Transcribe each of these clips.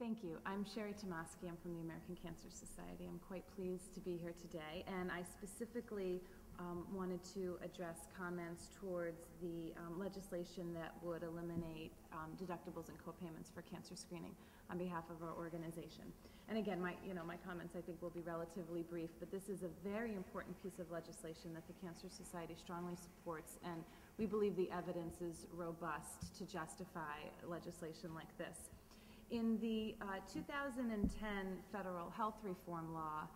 Thank you. I'm Sherry Tomaski. I'm from the American Cancer Society. I'm quite pleased to be here today, and I specifically wanted to address comments towards the legislation that would eliminate deductibles and copayments for cancer screening on behalf of our organization. And again, my comments I think will be relatively brief, but this is a very important piece of legislation that the Cancer Society strongly supports, and we believe the evidence is robust to justify legislation like this. In the 2010 federal health reform law,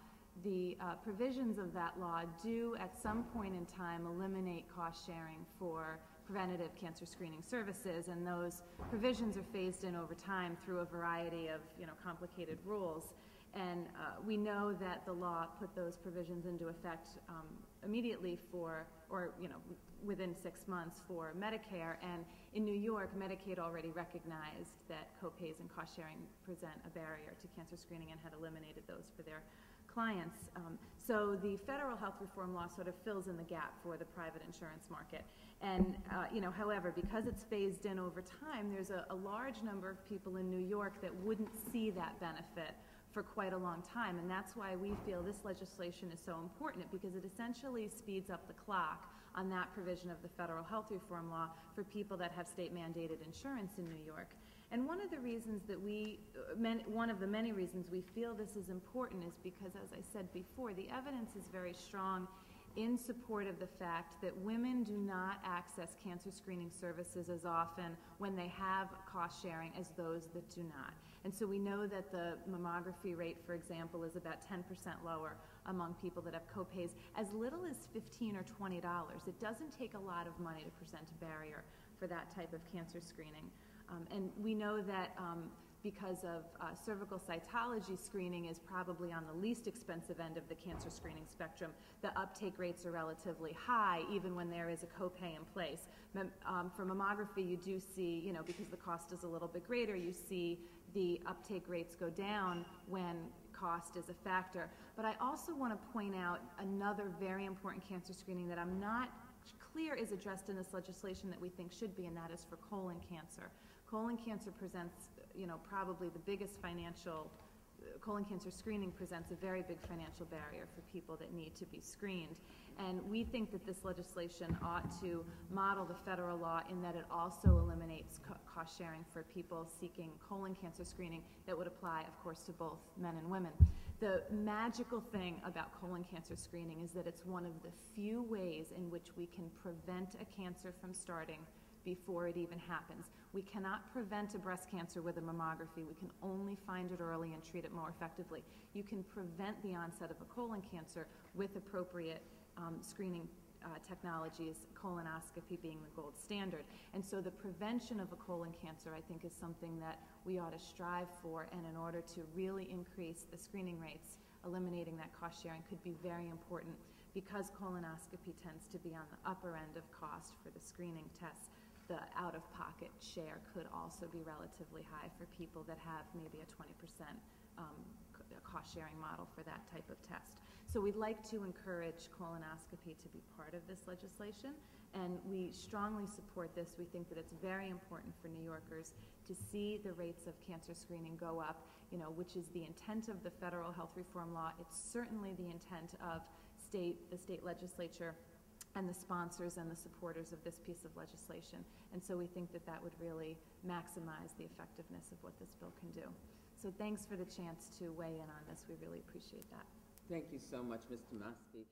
the provisions of that law do at some point in time eliminate cost sharing for preventative cancer screening services, and those provisions are phased in over time through a variety of complicated rules. And we know that the law put those provisions into effect immediately within 6 months for Medicare, and in New York, Medicaid already recognized that copays and cost sharing present a barrier to cancer screening and had eliminated those for their clients. So the federal health reform law sort of fills in the gap for the private insurance market. And however, because it's phased in over time, there's a large number of people in New York that wouldn't see that benefit for quite a long time, and that's why we feel this legislation is so important, because it essentially speeds up the clock on that provision of the federal health reform law for people that have state-mandated insurance in New York. And one of the reasons that one of the many reasons we feel this is important is because, as I said before, the evidence is very strong in support of the fact that women do not access cancer screening services as often when they have cost sharing as those that do not. And so we know that the mammography rate, for example, is about 10% lower among people that have copays as little as $15 or $20. It doesn't take a lot of money to present a barrier for that type of cancer screening. And we know that because of cervical cytology screening is probably on the least expensive end of the cancer screening spectrum, the uptake rates are relatively high even when there is a copay in place. For mammography, you do see, because the cost is a little bit greater, you see the uptake rates go down when cost is a factor. But I also want to point out another very important cancer screening that I'm not clear is addressed in this legislation that we think should be, and that is for colon cancer. Colon cancer presents, probably the biggest colon cancer screening presents a very big financial barrier for people that need to be screened. And we think that this legislation ought to model the federal law in that it also eliminates cost sharing for people seeking colon cancer screening that would apply, of course, to both men and women. The magical thing about colon cancer screening is that it's one of the few ways in which we can prevent a cancer from starting before it even happens. We cannot prevent a breast cancer with a mammography. We can only find it early and treat it more effectively. You can prevent the onset of a colon cancer with appropriate screening technologies, colonoscopy being the gold standard. And so the prevention of a colon cancer, I think, is something that we ought to strive for, and in order to really increase the screening rates, eliminating that cost sharing could be very important, because colonoscopy tends to be on the upper end of cost for the screening tests. The out-of-pocket share could also be relatively high for people that have maybe a 20% cost-sharing model for that type of test. So we'd like to encourage colonoscopy to be part of this legislation, and we strongly support this. We think that it's very important for New Yorkers to see the rates of cancer screening go up, which is the intent of the federal health reform law. It's certainly the intent of the state legislature and the sponsors and the supporters of this piece of legislation. And so we think that that would really maximize the effectiveness of what this bill can do. So thanks for the chance to weigh in on this. We really appreciate that. Thank you so much, Ms. Tomaski.